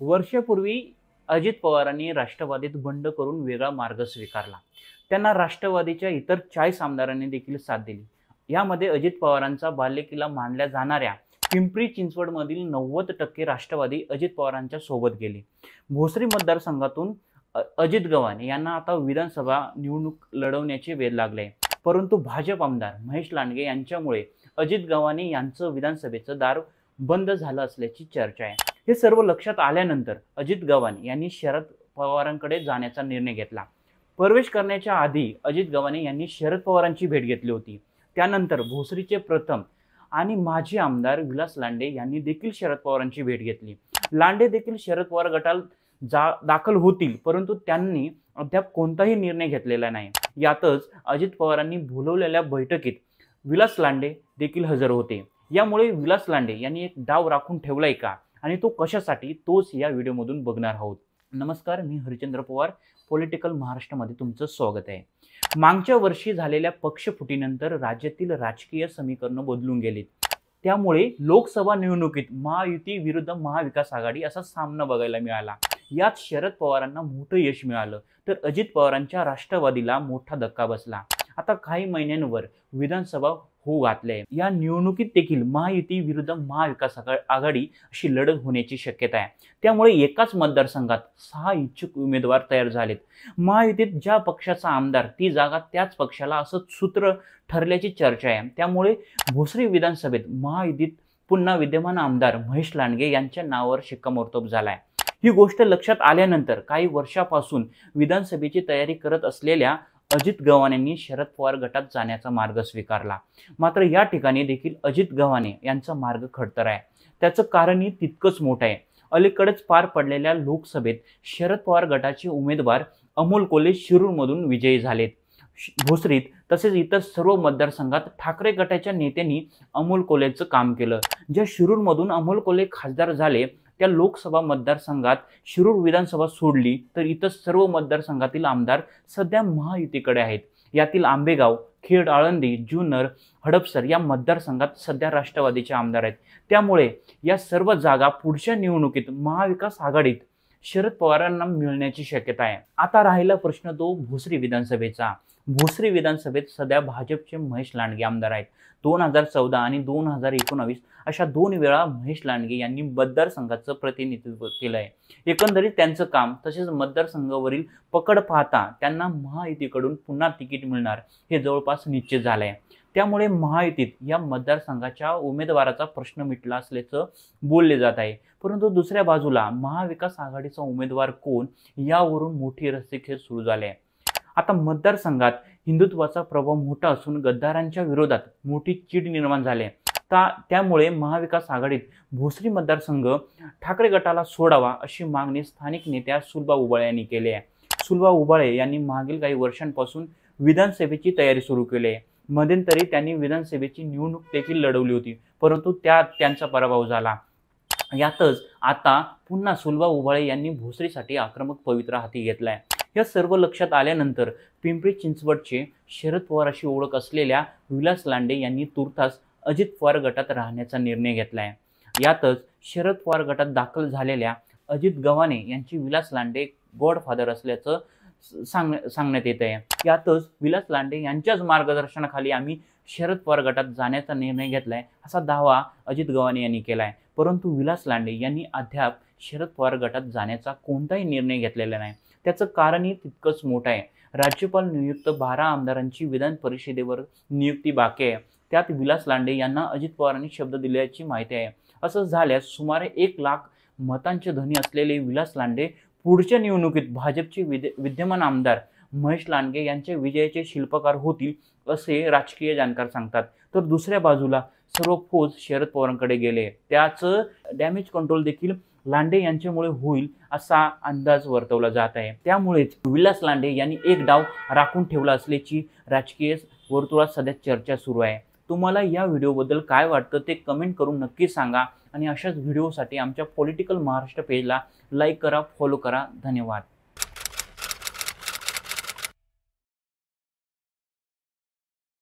वर्षापूर्वी अजित पवारांनी राष्ट्रवादीत बंड करून वेगळा मार्ग स्वीकारला. त्यांना राष्ट्रवादीच्या इतर 40 आमदारांनी देखील साथ दिली. यामध्ये अजित पवारांचा बालेकिल्ला मानल्या जाणाऱ्या पिंपरी चिंचवडमधील 90% राष्ट्रवादी अजित पवारांच्या सोबत गेले. भोसरी मतदारसंघातून अजित गव्हाणे यांना आता विधानसभा निवडणूक लढवण्याचे वेध लागले. परंतु भाजप आमदार महेश लांडगे यांच्यामुळे अजित गव्हाणे यांचं विधानसभेचं दार बंद झालं असल्याची चर्चा आहे. हे सर्व लक्षात आल्यानंतर अजित गव्हाणे यांनी शरद पवारांकडे जाण्याचा निर्णय घेतला. प्रवेश करण्याच्या आधी अजित गव्हाणे यांनी शरद पवारांची भेट घेतली होती. त्यानंतर भोसरीचे प्रथम आणि माजी आमदार विलास लांडे यांनी देखील शरद पवारांची भेट घेतली. लांडे देखील शरद पवार गटात दाखल होतील, परंतु त्यांनी अद्याप कोणताही निर्णय घेतलेला नाही. यातच अजित पवारांनी बोलवलेल्या बैठकीत विलास लांडे देखील हजर होते. यामुळे विलास लांडे यांनी एक डाव राखून ठेवलाय का आणि तो कशासाठी, तोच या व्हिडिओमधून बघणार आहोत. नमस्कार, मी हरिचंद्र पवार, पॉलिटिकल महाराष्ट्रामध्ये तुमचं स्वागत आहे. मागच्या वर्षी झालेल्या पक्षफुटीनंतर राज्यातील राजकीय समीकरण बदलून गेलीत. त्यामुळे लोकसभा निवडणुकीत महायुती विरुद्ध महाविकास आघाडी असा सामना बघायला मिळाला. यात शरद पवारांना मोठं यश मिळालं, तर अजित पवारांच्या राष्ट्रवादीला मोठा धक्का बसला. आता काही महिन्यांवर विधानसभा होऊ घातले. या निवडणुकीत देखील महायुती विरुद्ध महाविकास आघाडी अशी लढत होण्याची शक्यता आहे. त्यामुळे एकाच मतदारसंघात 6 इच्छुक उमेदवार तयार झालेत. महायुतीत ज्या पक्षाचा आमदार ती जागा त्याच पक्षाला असं सूत्र ठरल्याची चर्चा आहे. त्यामुळे भोसरी विधानसभेत महायुतीत पुन्हा विद्यमान आमदार महेश लांडगे यांच्या नावावर शिक्कामोर्तब झालाय. ही गोष्ट लक्षात आल्यानंतर काही वर्षापासून विधानसभेची तयारी करत असलेल्या अजित गव्हाणेंनी शरद पवार गटात जाण्याचा मार्ग स्वीकारला. मात्र या ठिकाणी देखील अजित गव्हाणे यांचा मार्ग खडतर आहे. त्याचं कारणही तितकंच मोठं आहे. अलीकडेच पार पडलेल्या लोकसभेत शरद पवार गटाचे उमेदवार अमोल कोल्हे शिरूरमधून विजयी झालेत. भोसरीत तसेच इतर सर्व मतदारसंघात ठाकरे गटाच्या नेत्यांनी अमोल कोल्हेचं काम केलं. ज्या शिरूरमधून अमोल कोल्हे खासदार झाले त्या लोकसभा मतदारसंघात शिरूर विधानसभा सोडली तर इतर सर्व मतदारसंघातील आमदार सध्या महायुतीकडे आहेत. यातील आंबेगाव, खेड, आळंदी, जुन्नर, हडपसर या मतदारसंघात सध्या राष्ट्रवादीचे आमदार आहेत. त्यामुळे या सर्व जागा पुढच्या निवडणुकीत महाविकास आघाडीत शरद पवारांना मिळण्याची शक्यता आहे. आता राहिला प्रश्न तो भोसरी विधानसभेचा. भोसरी विधानसभेत सध्या भाजपचे महेश लांडगे आमदार आहेत. 2014 आणि 2019 अशा 2 वेळा महेश लांडगे यांनी मतदारसंघाचं प्रतिनिधित्व केलं आहे. एकंदरीत त्यांचं काम तसेच मतदारसंघावरील पकड पाहता त्यांना महायुतीकडून पुन्हा तिकीट मिळणार हे जवळपास निश्चित झालं आहे. त्यामुळे महायुतीत या मतदारसंघाच्या उमेदवाराचा प्रश्न मिटला असल्याचं बोलले जात आहे. परंतु दुसऱ्या बाजूला महाविकास आघाडीचा उमेदवार कोण यावरून मोठी रस्सीखेच सुरू झाली आहे. आता मतदारसंघात हिंदुत्वाचा प्रभाव मोठा असून गद्दारांच्या विरोधात मोठी चीड निर्माण झाली. त्यामुळे महाविकास आघाडीत भोसरी मतदारसंघ ठाकरे गटाला सोडावा अशी मागणी स्थानिक नेत्या सुलभा उबाळे यांनी केली आहे. सुलभा उबाळे यांनी मागील काही वर्षांपासून विधानसभेची तयारी सुरू केली आहे. मध्यंतरी त्यांनी विधानसभेची निवडणूक देखील लढवली होती, परंतु त्यात त्यांचा पराभव झाला. यातच आता पुन्हा सुलभा उबाळे यांनी भोसरीसाठी आक्रमक पवित्रा हाती घेतलाय. या सर्व लक्षात आल्यानंतर पिंपरी चिंचवडचे शरद पवार अशी ओळख असलेल्या विलास लांडे यांनी तुर्तास अजित पवार गटात राहण्याचा निर्णय घेतलाय. यातच शरद पवार गटात दाखल झालेल्या अजित गव्हाणे यांची विलास लांडे गॉडफादर असल्याचं सांगण्यात येत आहे. यातच विलास लांडे यांच्याच मार्गदर्शनाखाली आम्ही शरद पवार गटात जाण्याचा निर्णय घेतलाय असा दावा अजित गव्हाणे यांनी केलाय. परंतु विलास लांडे यांनी अद्याप शरद पवार गटात जाण्याचा कोणताही निर्णय घेतलेला नाही. त्याचं कारणही तितकंच मोठं आहे. राज्यपाल नियुक्त 12 आमदारांची विधान परिषदेवर नियुक्ती बाकी आहे. त्यात विलास लांडे यांना अजित पवारांनी शब्द दिल्याची माहिती आहे. असं झाल्यास सुमारे 1 लाख मतांचे धनी असलेले विलास लांडे पुढच्या निवडणुकीत भाजपचे विद्यमान आमदार महेश लांडगे यांच्या विजयाचे शिल्पकार होतील असे राजकीय जाणकार सांगतात. तर दुसऱ्या बाजूला सर्व फौज शरद पवारांकडे गेले. त्याचं डॅमेज कंट्रोल देखील लांडे यांच्यामुळे होईल असा अंदाज वर्तवला जात आहे. त्यामुळेच विलास लांडे यांनी एक डाव राखून ठेवला असल्याची राजकीय वर्तुळात सध्या चर्चा सुरू आहे. तुम्हाला या व्हिडिओबद्दल काय वाटतं ते कमेंट करून नक्की सांगा आणि अशाच व्हिडिओसाठी आमच्या पॉलिटिकल महाराष्ट्र पेजला लाईक करा, फॉलो करा. धन्यवाद.